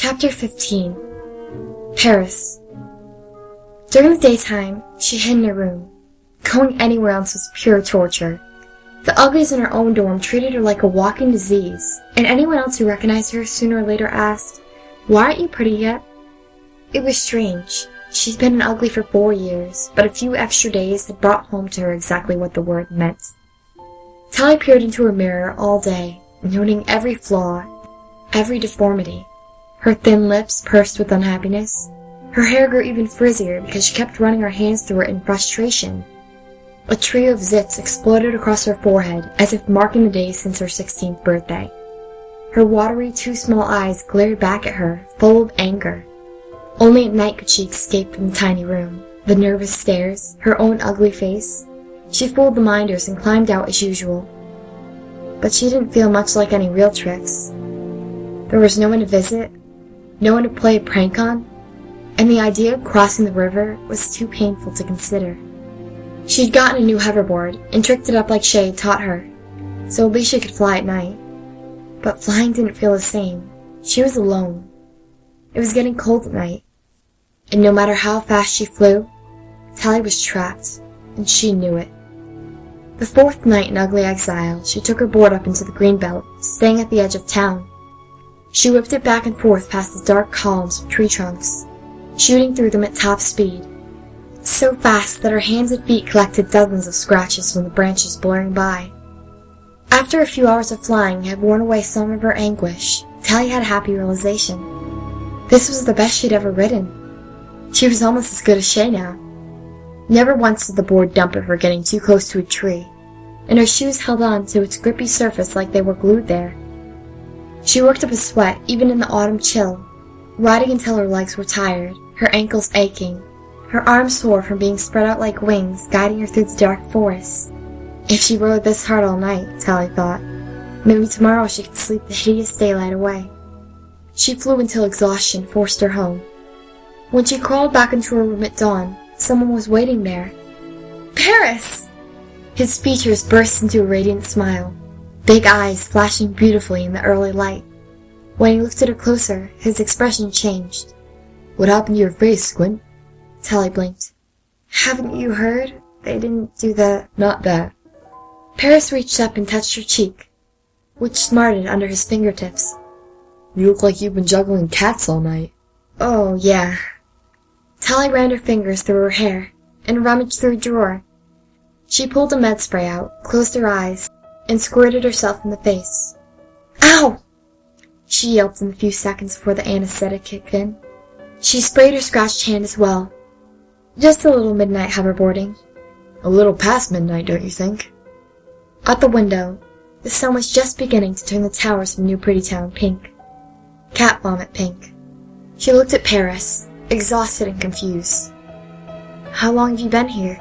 Chapter 15. Paris. During the daytime, she hid in her room. Going anywhere else was pure torture. The uglies in her own dorm treated her like a walking disease, and anyone else who recognized her sooner or later asked, "Why aren't you pretty yet?" It was strange. She'd been an ugly for 4 years, but a few extra days had brought home to her exactly what the word meant. Tally peered into her mirror all day, noting every flaw, every deformity. Her thin lips pursed with unhappiness. Her hair grew even frizzier because she kept running her hands through it in frustration. A trio of zits exploded across her forehead as if marking the day since her 16th birthday. Her watery, too small eyes glared back at her, full of anger. Only at night could she escape from the tiny room, the nervous stares, her own ugly face. She fooled the minders and climbed out as usual. But she didn't feel much like any real tricks. There was no one to visit, no one to play a prank on, and the idea of crossing the river was too painful to consider. She'd gotten a new hoverboard and tricked it up like Shay had taught her, so at least she could fly at night. But flying didn't feel the same. She was alone. It was getting cold at night, and no matter how fast she flew, Tally was trapped, and she knew it. The 4th night in ugly exile, she took her board up into the greenbelt, staying at the edge of town. She whipped it back and forth past the dark columns of tree trunks, shooting through them at top speed, so fast that her hands and feet collected dozens of scratches from the branches blurring by. After a few hours of flying had worn away some of her anguish, Tally had a happy realization. This was the best she'd ever ridden. She was almost as good as Shay now. Never once did the board dump at her getting too close to a tree, and her shoes held on to its grippy surface like they were glued there. She worked up a sweat even in the autumn chill, riding until her legs were tired, her ankles aching, her arms sore from being spread out like wings guiding her through the dark forest. If she rode this hard all night, Tally thought, maybe tomorrow she could sleep the hideous daylight away. She flew until exhaustion forced her home. When she crawled back into her room at dawn, someone was waiting there. "Paris!" His features burst into a radiant smile, big eyes flashing beautifully in the early light. When he lifted her closer, his expression changed. "What happened to your face, Squint?" Tally blinked. "Haven't you heard? They didn't do the—" "Not that." Paris reached up and touched her cheek, which smarted under his fingertips. "You look like you've been juggling cats all night." "Oh, yeah." Tally ran her fingers through her hair and rummaged through a drawer. She pulled a med spray out, closed her eyes, and squirted herself in the face. "Ow!" she yelped in the few seconds before the anesthetic kicked in. She sprayed her scratched hand as well. Just a little midnight hoverboarding. A little past midnight, don't you think? At the window, the sun was just beginning to turn the towers of New Prettytown pink. Cat vomit pink. She looked at Paris, exhausted and confused. "How long have you been here?"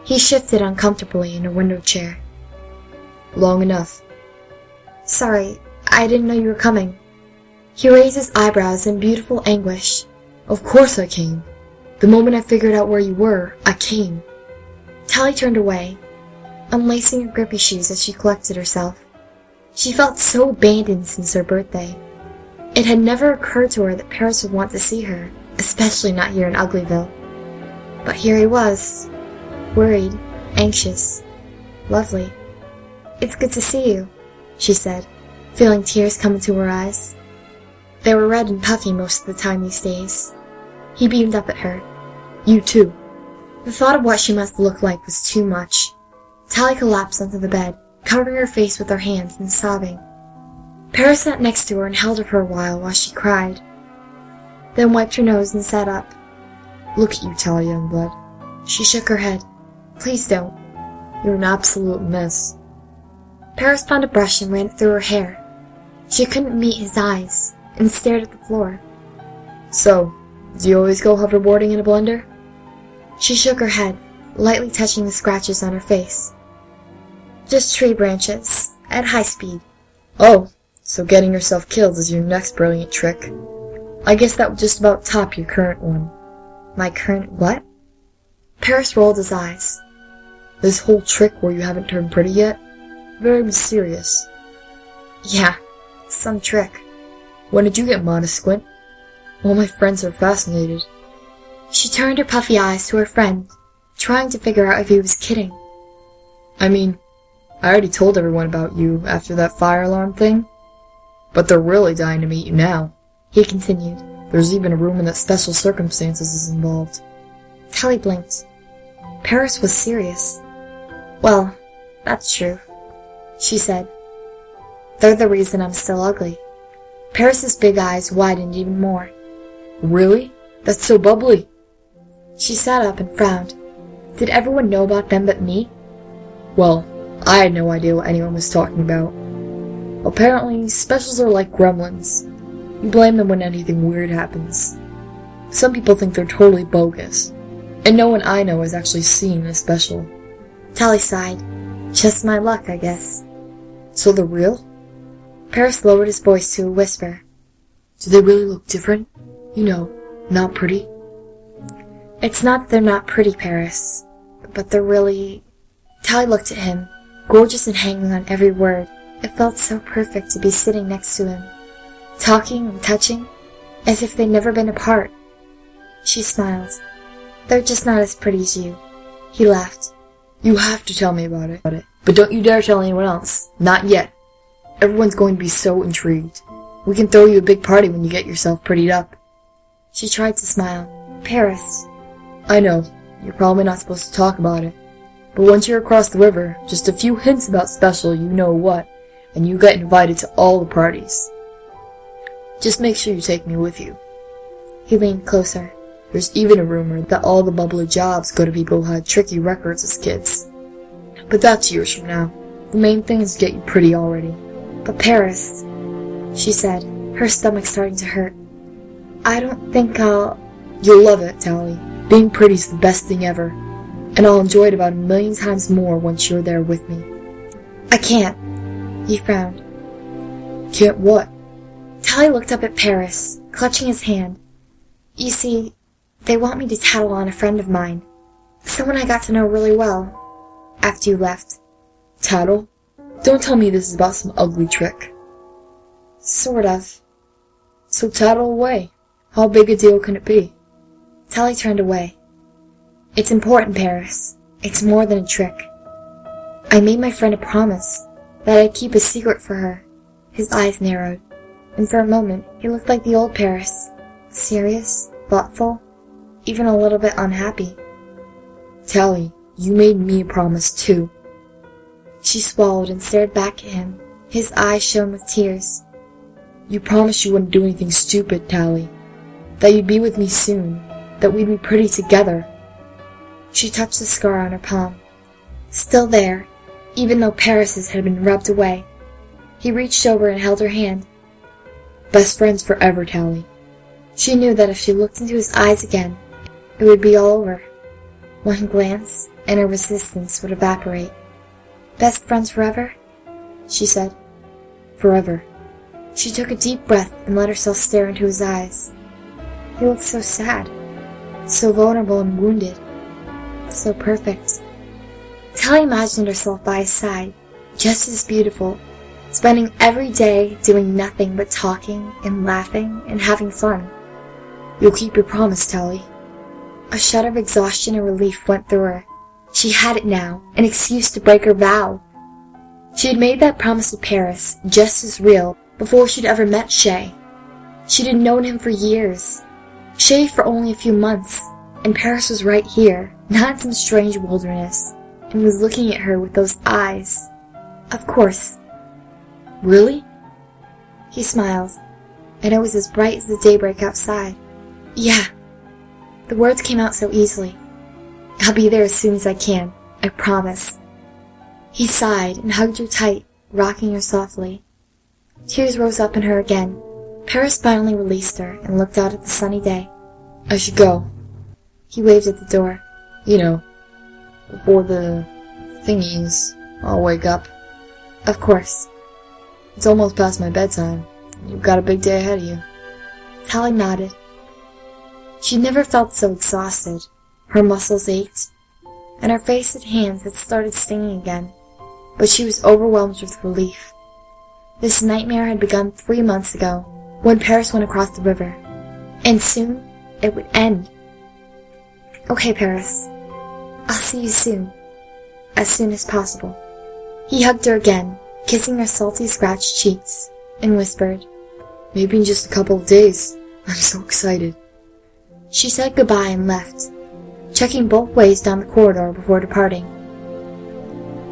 He shifted uncomfortably in a window chair. "Long enough." "Sorry, I didn't know you were coming." He raised his eyebrows in beautiful anguish. "Of course I came. The moment I figured out where you were, I came." Tally turned away, unlacing her grippy shoes as she collected herself. She felt so abandoned since her birthday. It had never occurred to her that Paris would want to see her, especially not here in Uglyville. But here he was, worried, anxious, lovely. "It's good to see you," she said, feeling tears come into her eyes. They were red and puffy most of the time these days. He beamed up at her. "You too." The thought of what she must look like was too much. Tally collapsed onto the bed, covering her face with her hands and sobbing. Paris sat next to her and held her for a while she cried, then wiped her nose and sat up. "Look at you, Tally Youngblood." She shook her head. "Please don't. You're an absolute mess." Paris found a brush and ran it through her hair. She couldn't meet his eyes, and stared at the floor. "So, do you always go hoverboarding in a blender?" She shook her head, lightly touching the scratches on her face. "Just tree branches, at high speed." "Oh, so getting yourself killed is your next brilliant trick. I guess that would just about top your current one." "My current what?" Paris rolled his eyes. "This whole trick where you haven't turned pretty yet? Very mysterious." "Yeah, some trick." When did you get modest, Squint? All my friends are fascinated. She turned her puffy eyes to her friend, trying to figure out if he was kidding. I mean, I already told everyone about you after that fire alarm thing. But they're really dying to meet you now, he continued. There's even a rumor that special circumstances is involved. Tally blinked. Paris was serious. Well, that's true, she said. They're the reason I'm still ugly. Paris's big eyes widened even more. Really? That's so bubbly. She sat up and frowned. Did everyone know about them but me? Well, I had no idea what anyone was talking about. Apparently, specials are like gremlins. You blame them when anything weird happens. Some people think they're totally bogus, and no one I know has actually seen a special. Tally sighed. Just my luck, I guess. So they're real? Paris lowered his voice to a whisper. Do they really look different? You know, not pretty? It's not that they're not pretty, Paris, but they're really... Tally looked at him, gorgeous and hanging on every word. It felt so perfect to be sitting next to him, talking and touching, as if they'd never been apart. She smiled. They're just not as pretty as you. He laughed. You have to tell me about it. But don't you dare tell anyone else. Not yet. Everyone's going to be so intrigued. We can throw you a big party when you get yourself prettied up. She tried to smile. Paris. I know. You're probably not supposed to talk about it. But once you're across the river, just a few hints about special you know what, and you get invited to all the parties. Just make sure you take me with you. He leaned closer. There's even a rumor that all the bubbly jobs go to people who had tricky records as kids. But that's years from now. The main thing is to get you pretty already. But Paris, she said, her stomach starting to hurt. I don't think I'll... You'll love it, Tally. Being pretty's the best thing ever. And I'll enjoy it about 1,000,000 times more once you're there with me. I can't. He frowned. Can't what? Tally looked up at Paris, clutching his hand. You see, they want me to tattle on a friend of mine. Someone I got to know really well. After you left. Tattle? Don't tell me this is about some ugly trick. Sort of. So tattle away. How big a deal can it be? Tally turned away. It's important, Paris. It's more than a trick. I made my friend a promise that I'd keep a secret for her. His eyes narrowed, and for a moment he looked like the old Paris. Serious, thoughtful, even a little bit unhappy. Tally, you made me a promise too. She swallowed and stared back at him. His eyes shone with tears. You promised you wouldn't do anything stupid, Tally. That you'd be with me soon. That we'd be pretty together. She touched the scar on her palm. Still there, even though Paris's had been rubbed away. He reached over and held her hand. Best friends forever, Tally. She knew that if she looked into his eyes again, it would be all over. One glance, and her resistance would evaporate. Best friends forever? She said. Forever. She took a deep breath and let herself stare into his eyes. He looked so sad, so vulnerable and wounded, so perfect. Tally imagined herself by his side, just as beautiful, spending every day doing nothing but talking and laughing and having fun. You'll keep your promise, Tally. A shudder of exhaustion and relief went through her. She had it now, an excuse to break her vow. She had made that promise to Paris just as real before she'd ever met Shay. She'd had known him for years. Shay for only a few months, and Paris was right here, not in some strange wilderness, and was looking at her with those eyes. Of course. Really? He smiled, and it was as bright as the daybreak outside. Yeah. The words came out so easily. I'll be there as soon as I can, I promise. He sighed and hugged her tight, rocking her softly. Tears rose up in her again. Paris finally released her and looked out at the sunny day. I should go. He waved at the door. You know, before the thingies all wake up. Of course. It's almost past my bedtime. You've got a big day ahead of you. Tally nodded. She'd never felt so exhausted. Her muscles ached, and her face and hands had started stinging again, but she was overwhelmed with relief. This nightmare had begun 3 months ago, when Paris went across the river. And soon, it would end. Okay, Paris. I'll see you soon. As soon as possible. He hugged her again, kissing her salty, scratched cheeks, and whispered, Maybe in just a couple of days. I'm so excited. She said goodbye and left, checking both ways down the corridor before departing.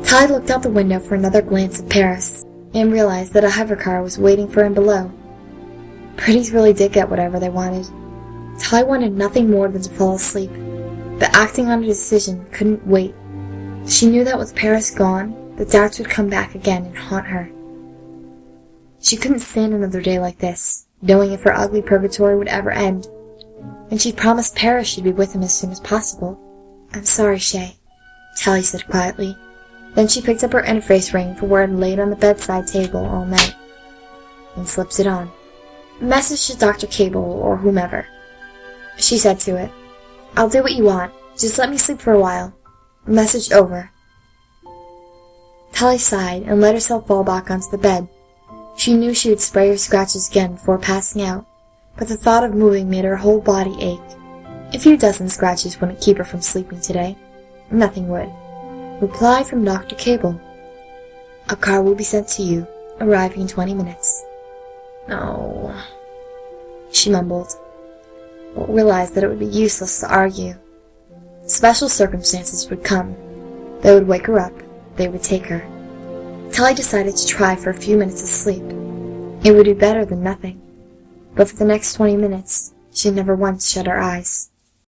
Ty looked out the window for another glance at Paris, and realized that a hovercar was waiting for him below. Pretties really did get whatever they wanted. Ty wanted nothing more than to fall asleep, but acting on a decision couldn't wait. She knew that with Paris gone, the doubts would come back again and haunt her. She couldn't stand another day like this, knowing if her ugly purgatory would ever end. And she promised Paris she'd be with him as soon as possible. I'm sorry, Shay, Tally said quietly. Then she picked up her interface ring from where it laid on the bedside table all night, and slipped it on. A message to Dr. Cable or whomever. She said to it, I'll do what you want. Just let me sleep for a while. Message over. Tally sighed and let herself fall back onto the bed. She knew she would spray her scratches again before passing out, but the thought of moving made her whole body ache. A few dozen scratches wouldn't keep her from sleeping today. Nothing would. Reply from Dr. Cable. A car will be sent to you, arriving in 20 minutes. No, she mumbled, but realized that it would be useless to argue. Special circumstances would come. They would wake her up. They would take her. Tally decided to try for a few minutes of sleep. It would be better than nothing. But for the next 20 minutes, she never once shut her eyes.